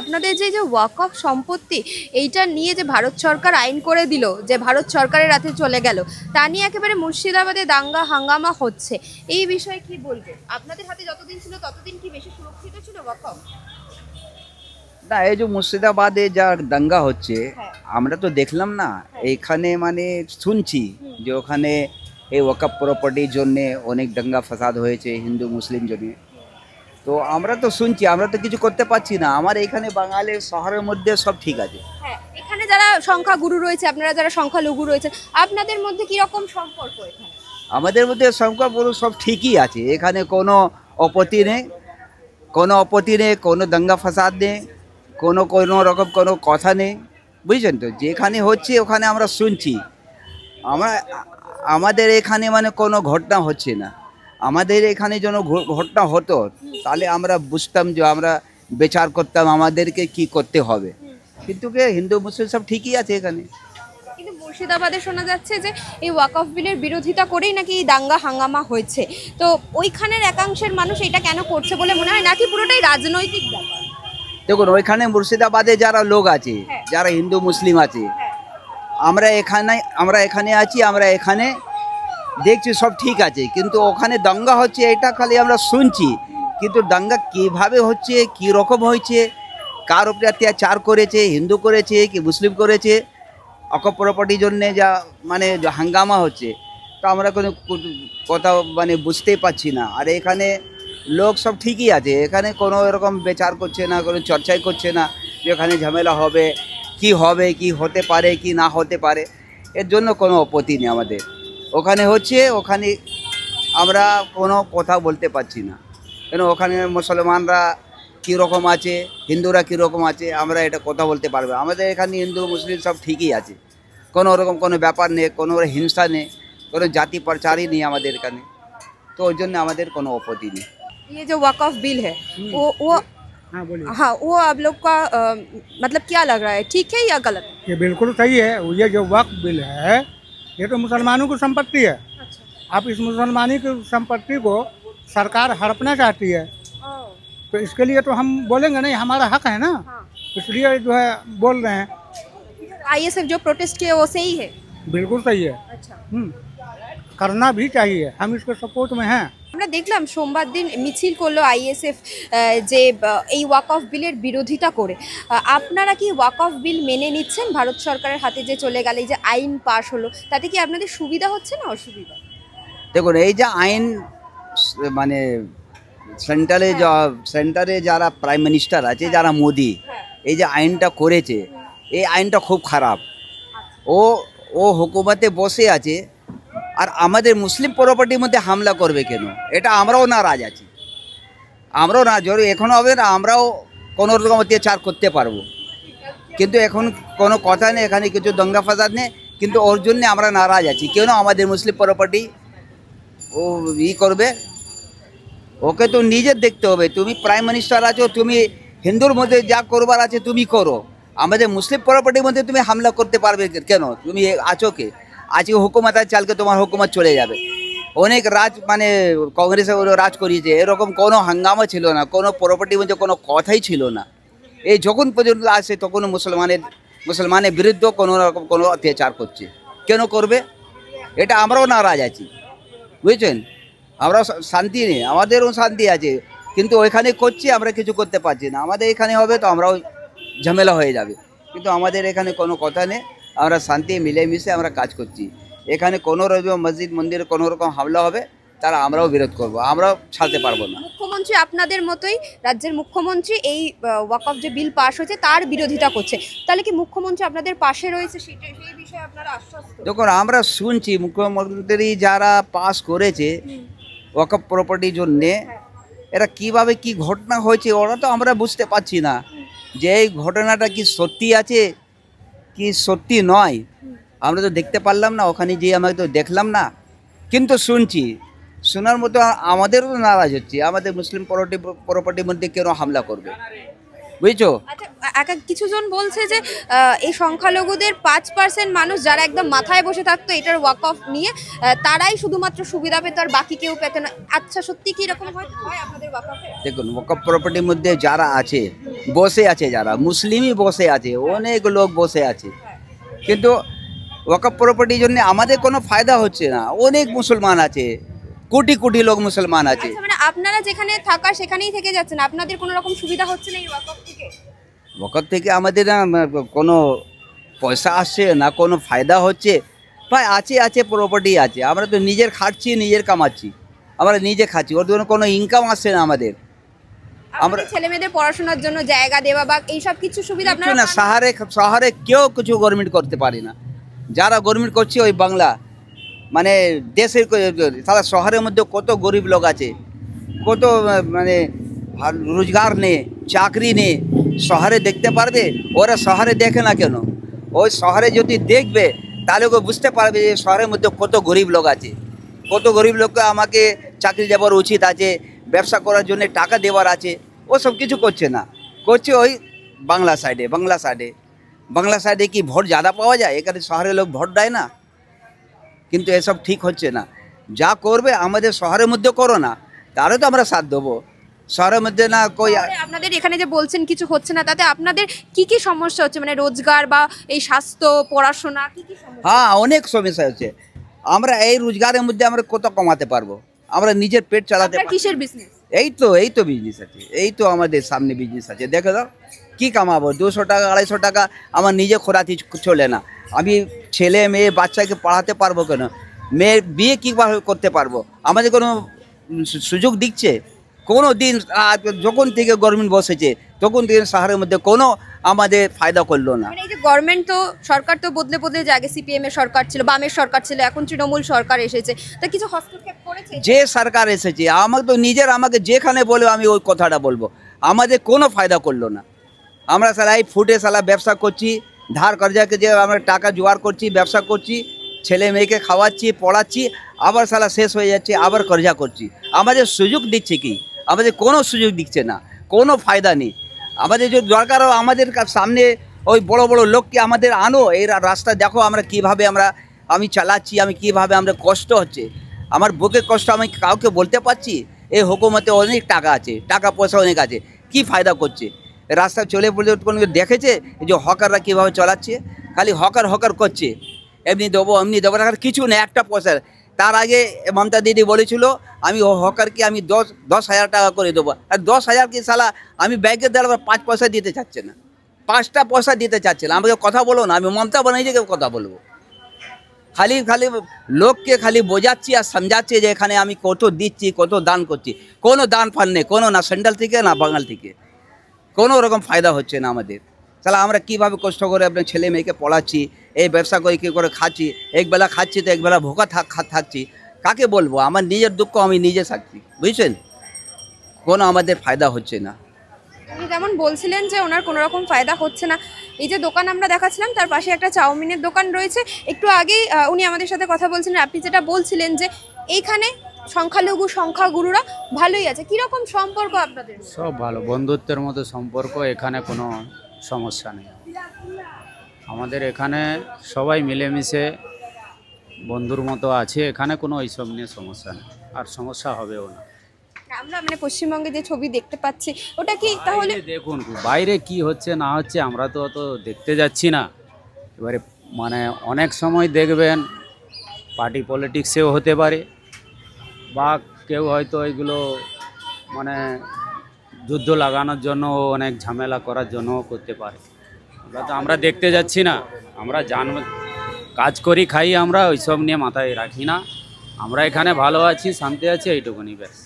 আপনাদের যে যে ওয়াকফ সম্পত্তি এইটা নিয়ে যে ভারত সরকার আইন করে দিল, যে ভারত সরকারের হাতে চলে গেল, তা নিয়ে একেবারে মুর্শিদাবাদে দাঙ্গা হাঙ্গামা হচ্ছে, এই বিষয়ে কি বলবেন? আপনাদের হাতে যতদিন ছিল ততদিন কি বেশি সুরক্ষিত ছিল ওয়াকফ? না, এই যে মুর্শিদাবাদে যা দাঙ্গা হচ্ছে হ্যাঁ। আমরা তো দেখলাম না, এইখানে মানে শুনছি যে ওখানে এই ওয়াকফ প্রপার্টির জন্যে অনেক দাঙ্গা ফাসাদ হয়েছে হিন্দু মুসলিম জন্য। তো আমরা তো শুনছি, আমরা তো কিছু করতে পারছি না। আমার এখানে বাঙালির শহরের মধ্যে সব ঠিক আছে। হ্যাঁ, এখানে যারা সংখ্যাগুরু রয়েছে, আপনারা যারা সংখ্যালঘু রয়েছে, আপনাদের মধ্যে কি রকম সম্পর্ক এখানে? আমাদের মধ্যে সংখ্যা পুরো সব ঠিকই আছে, এখানে কোনো আপত্তি নেই, কোনো আপত্তি নেই, কোনো দাঙ্গা ফাসাদ নেই, কোনো কোনো রকম কোনো কথা নেই, বুঝছেন তো? যেখানে হচ্ছে ওখানে আমরা শুনছি। আমরা আমাদের এখানে মানে কোনো ঘটনা হচ্ছে না। আমাদের এখানে যেন ঘটনা হতো তাহলে আমরা বুঝতাম, যে আমরা বিচার করতাম আমাদেরকে কি করতে হবে। কিন্তু কে হিন্দু মুসলিম সব ঠিকই আছে এখানে। কিন্তু মুর্শিদাবাদে শোনা যাচ্ছে যে এই ওয়াকফ বিলের বিরোধিতা করেই নাকি এই দাঙ্গা হাঙ্গামা হয়েছে। তো ওইখানের একাংশের মানুষ এটা কেন করছে বলে মনে হয়, নাকি পুরোটাই রাজনৈতিক ব্যাপার? দেখুন, ওইখানে মুর্শিদাবাদে যারা লোক আছে, হ্যাঁ। যারা হিন্দু মুসলিম আছে, হ্যাঁ। আমরা এখানে আছি, আমরা এখানে দেখছি সব ঠিক আছে, কিন্তু ওখানে দাঙ্গা হচ্ছে এটা খালি আমরা শুনছি। কিন্তু দাঙ্গা কিভাবে হচ্ছে, কি রকম হয়েছে, কার উপরে অত্যাচার করেছে, হিন্দু করেছে কি মুসলিম করেছে, ওয়াকফ প্রপার্টির জন্যে যা মানে হাঙ্গামা হচ্ছে, তো আমরা কোনো কথা মানে বুঝতেই পারছি না। আর এখানে লোক সব ঠিকই আছে, এখানে কোনো এরকম বিচার করছে না, কোনো চর্চাই করছে না যে এখানে ঝামেলা হবে কি হতে পারে কি না হতে পারে। এর জন্য কোনো আপত্তি নেই আমাদের। ওখানে হচ্ছে, ওখানে আমরা কোনো কথা বলতে পারছি না, কেন ওখানে মুসলমানরা কীরকম আছে, হিন্দুরা কীরকম আছে, আমরা এটা কথা বলতে পারবো। আমাদের এখানে হিন্দু মুসলিম সব ঠিকই আছে, কোনো রকম কোনো ব্যাপার নেই, কোনো হিংসা নেই, কোনো জাতি প্রচারই নেই আমাদের এখানে। তো ওই জন্য আমাদের কোনো আপত্তি নেই। ये जो वक़्फ़ बिल है वो हाँ बोलिए। हाँ, वो आप लोग का मतलब क्या लग रहा है, ठीक है या गलत? ये बिल्कुल सही है। ये जो वक्फ बिल है ये तो मुसलमानों की संपत्ति है। अच्छा। अब इस मुसलमानी की संपत्ति को सरकार हड़पना चाहती है, तो इसके लिए तो हम बोलेंगे नहीं, हमारा हक है ना। हाँ। इसलिए जो है बोल रहे हैं। आईएसएफ जो प्रोटेस्ट किए वो सही है? बिल्कुल सही है। अच्छा। करना भी चाहिए, हम इसके सपोर्ट में हैं। আমরা দেখলাম সোমবার দিন মিছিল করলো আইএসএফ, যে এই ওয়াকফ বিলের বিরোধিতা করে। আপনারা কি ওয়াকফ বিল মেনে নিচ্ছেন? ভারত সরকারের হাতে যে চলে গেল, এই যে আইন পাশ হলো, তাতে কি আপনাদের সুবিধা হচ্ছে না অসুবিধা? দেখুন, এই যে আইন মানে সেন্টারে যারা প্রাইম মিনিস্টার আছে, যারা মোদি, এই যে আইনটা করেছে, এই আইনটা খুব খারাপ। ও ও হুকুমতে বসে আছে আর আমাদের মুসলিম প্রপার্টির মধ্যে হামলা করবে কেন? এটা আমরাও নারাজ আছি, আমরাও না জোর এখন হবে না, আমরাও কোনো রকম অত্যাচার করতে পারবো, কিন্তু এখন কোনো কথা নেই, এখানে কিছু দঙ্গা ফাসাদ নেই, কিন্তু ওর জন্য আমরা নারাজ আছি। কেন আমাদের মুসলিম প্রপার্টি ও করবে? ওকে তো নিজের দেখতে হবে। তুমি প্রাইম মিনিস্টার আছো, তুমি হিন্দুর মধ্যে যা করবার আছে তুমি করো, আমাদের মুসলিম প্রপার্টির মধ্যে তুমি হামলা করতে পারবে কেন? তুমি আছো কে? আজকে হুকুমত আছে, কালকে তোমার হুকুমত চলে যাবে। অনেক মানে কংগ্রেসে রাজ করিয়েছে, এরকম কোনো হাঙ্গামা ছিল না, কোনো প্রপার্টির মধ্যে কোনো কথাই ছিল না। এই যখন পর্যন্ত আসে তখন মুসলমানের বিরুদ্ধে কোনো রকম কোনো অত্যাচার করছে। কেন করবে? এটা আমরাও নারাজ আছি, বুঝছেন? আমরা শান্তি নেই, আমাদেরও শান্তি আছে, কিন্তু ওইখানে করছি, আমরা কিছু করতে পারছি না। আমাদের এখানে হবে তো আমরাও ঝামেলা হয়ে যাবে, কিন্তু আমাদের এখানে কোনো কথা নেই, আমরা শান্তি মিলেমিশে আমরা কাজ করছি। এখানে কোনো রকম মসজিদ মন্দিরে কোনো রকম হামলা হবে তারা আমরাও বিরোধ করব, আমরাও ছাড়তে পারবো না। মুখ্যমন্ত্রী আপনাদের মতোই, রাজ্যের মুখ্যমন্ত্রী এই ওয়াকফ যে বিল পাশ হয়েছে তার বিরোধিতা করছে, তাহলে কি মুখ্যমন্ত্রী আপনাদের পাশে রয়েছে, সেই বিষয়ে আপনারা আশ্বস্ত? দেখুন, আমরা শুনছি মুখ্যমন্ত্রী যারা পাস করেছে ওয়াকফ প্রপার্টির জন্যে, এরা কিভাবে কি ঘটনা হয়েছে ওরা তো আমরা বুঝতে পারছি না, যে এই ঘটনাটা কি সত্যি আছে কি সত্যি নয়, আমরা তো দেখতে পারলাম না, ওখানে যেয়ে আমরা তো দেখলাম না, কিন্তু শুনছি। শোনার মতো আমাদেরও নারাজ হচ্ছে, আমাদের মুসলিম প্রপার্টির মধ্যে কেন হামলা করবে, বুঝছো? আচ্ছা, এক এক কিছুজন বলছে যে এই সংখ্যালঘুদের 5% মানুষ যারা একদম মাথায় বসে থাকতো এটার ওয়াক অফ নিয়ে তারাই শুধুমাত্র সুবিধা পেত আর বাকি কেউ পেত না। আচ্ছা সত্যি কি এরকম হয় আপনাদের ওয়াক অফে? দেখুন ওয়াকফ প্রপার্টির মধ্যে যারা আছে বসে আছে, যারা মুসলিমই বসে আছে, অনেক লোক বসে আছে, কিন্তু ওয়াকফ প্রপার্টির জন্য আমাদের কোনো ফায়দা হচ্ছে না। অনেক মুসলমান আছে, কোটি কোটি লোক মুসলমান আছে। আচ্ছা মানে আপনারা যেখানে থাকার সেখানেই থেকে যাচ্ছেন, আপনাদের কোনো রকম সুবিধা হচ্ছে না এই ওয়াক অফ থেকে? ওয়াকফ থেকে আমাদের না কোনো পয়সা আসছে না, কোনো ফায়দা হচ্ছে। ভাই আছে আছে প্রপার্টি আছে, আমরা তো নিজের খাচ্ছি, নিজের কামাচ্ছি, আমরা নিজে খাচ্ছি, ওর জন্য কোনো ইনকাম আসছে না আমাদের। আমরা ছেলে মেয়েদের পড়াশোনার জন্য জায়গা দেওয়া বা এইসব কিছু সুবিধা কিছু আপনারা না, শহরে শহরে কেউ কিছু গভর্নমেন্ট করতে পারে না। যারা গভর্নমেন্ট করছে ওই বাংলা মানে দেশের সারা শহরের মধ্যে কত গরিব লোক আছে, কত মানে রোজগার নেই, চাকরি নেই, শহরে দেখতে পারবে? ওরা শহরে দেখে না কেন? ওই শহরে যদি দেখবে তাহলে ওকে বুঝতে পারবে যে শহরের মধ্যে কত গরিব লোক আছে, কত গরিব লোককে আমাকে চাকরি দেওয়ার উচিত আছে, ব্যবসা করার জন্য টাকা দেওয়ার আছে। ও সব কিছু করছে না, করছে ওই বাংলা সাইডে। বাংলা সাইডে কি ভোট ज़्यादा পাওয়া যায়? এখানে শহরের লোক ভোট দেয় না, কিন্তু এসব ঠিক হচ্ছে না। যা করবে আমাদের শহরের মধ্যে করো না, তাহলে তো আমরা সাথ দেবো। শহরের মধ্যে না কই আপনাদের এখানে যে বলছেন কিছু হচ্ছে না, তাতে আপনাদের কি কি সমস্যা হচ্ছে? মানে রোজগার বা এই স্বাস্থ্য, পড়াশোনা, কি কি সমস্যা? হ্যাঁ, অনেক সমস্যা হচ্ছে। আমরা এই রোজগারের মধ্যে আমরা কত কমাতে পারবো? আমরা নিজের পেট চালাতে আপনার কিসের বিজনেস? এই তো বিজনেস আছে, এই তো আমাদের সামনে বিজনেস আছে। দেখো দাও কী কামাবো? 200 টাকা 250 টাকা আমার নিজে খোরাতি চলে না। আমি ছেলে মেয়ে বাচ্চাকে পড়াতে পারবো কেন? মেয়ের বিয়ে কীভাবে করতে পারবো? আমাদের কোনো সুযোগ দিচ্ছে কোনো দিন? যখন থেকে গভর্নমেন্ট বসেছে তখন থেকে শহরের মধ্যে কোনো আমাদের ফায়দা করলো না। মানে এই যে গভর্নমেন্ট তো সরকার তো বদলে বদলে যায়, আগে সিপিএম এর সরকার ছিল, বামের সরকার ছিল, এখন তৃণমূল সরকার এসেছে, তা কিছু হস্তক্ষেপ করেছে? যে সরকার এসেছে আমাকে তো আমাকে যেখানে বলে আমি ওই কথাটা বলবো, আমাদের কোনো ফায়দা করলো না। আমরা সালা এই ফুটে সালা ব্যবসা করছি, ধার কর্জাকে যে আমরা টাকা জোগাড় করছি, ব্যবসা করছি, ছেলে মেয়েকে খাওয়াচ্ছি, পড়াচ্ছি, আবার সালা শেষ হয়ে যাচ্ছে, আবার কর্জা করছি। আমাদের সুযোগ দিচ্ছে কি? আমাদের কোনো সুযোগ দিচ্ছে না, কোনো ফায়দা নেই। আমাদের যদি দরকার আমাদের সামনে ওই বড় বড় লোককে আমাদের আনো, এই রাস্তা দেখো আমরা কীভাবে আমি চালাচ্ছি, আমি কীভাবে আমরা কষ্ট হচ্ছে, আমার বুকের কষ্ট আমি কাউকে বলতে পারছি? এই হুকুমতে অনেক টাকা আছে, টাকা পয়সা অনেক আছে, কি ফায়দা করছে? রাস্তা চলে বলে কোনো দেখেছে যে হকাররা কীভাবে চালাচ্ছে? খালি হকার করছে, এমনি দেবো এমনি দেবো, কিছু নেই, একটা পয়সা। তার আগে মমতা দিদি বলেছিল আমি হকারকে আমি 10,000 টাকা করে দেবো, আর 10,000 কি সালা আমি ব্যাংকে দিলে 5 পয়সা দিতে চাচ্ছে না, 5টা পয়সা দিতে চাচ্ছে না। আমাকে কথা বলো না, আমি মমতা বানাইজিকে কথা বলবো। খালি লোককে খালি বোঝাচ্ছি আর সমঝাচ্ছি যে এখানে আমি কত দিচ্ছি, কত দান করছি। কোনো দান ফান নেই, কোনো না সেন্ট্রাল থেকে না বাঙাল থেকে, কোনো রকম ফায়দা হচ্ছে না আমাদের। তাহলে আমরা কীভাবে কষ্ট করে আপনার ছেলে মেয়েকে পড়াচ্ছি, এই ব্যবসা করে কী করে খাচ্ছি, একবেলা খাচ্ছি তো একবেলা ভোকা থাকছি, কাকে বলবো? আমার নিজের দুঃখ আমি নিজে থাকছি, বুঝছেন? কোনো আমাদের ফায়দা হচ্ছে না। উনি যেমন বলছিলেন যে ওনার কোনো রকম ফায়দা হচ্ছে না, এই যে দোকান আমরা দেখাচ্ছিলাম তার পাশে একটা চাউমিনের দোকান রয়েছে, একটু আগেই উনি আমাদের সাথে কথা বলছিলেন, আপনি যেটা বলছিলেন যে এইখানে সংখ্যাগুরুরা ভালোই আছে, কীরকম সম্পর্ক আপনাদের? সব ভালো, বন্ধুত্বের মতো সম্পর্ক, এখানে কোনো সমস্যা নেই। আমাদের এখানে সবাই মিলেমিশে বন্ধুর মতো আছে, এখানে কোনো এইসব নিয়ে সমস্যা নেই, আর সমস্যা হবেও না। আমরা মানে পশ্চিমবঙ্গে যে ছবি দেখতে পাচ্ছি ওটা কি তাহলে? দেখুন বাইরে কি হচ্ছে না হচ্ছে আমরা তো অত দেখতে যাচ্ছি না। এবারে মানে অনেক সময় দেখবেন পার্টি পলিটিক্সেও হতে পারে, বা কেউ হয়তো এগুলো মানে যুদ্ধ লাগানোর জন্য, অনেক ঝামেলা করার জন্যও করতে পারে। আমরা দেখতে যাচ্ছি না, আমরা কাজ করি খাই, আমরা ওইসব নিয়ে মাথায় রাখি না। আমরা এখানে ভালো আছি, শান্তি আছি, এইটুকুনি ব্যাস।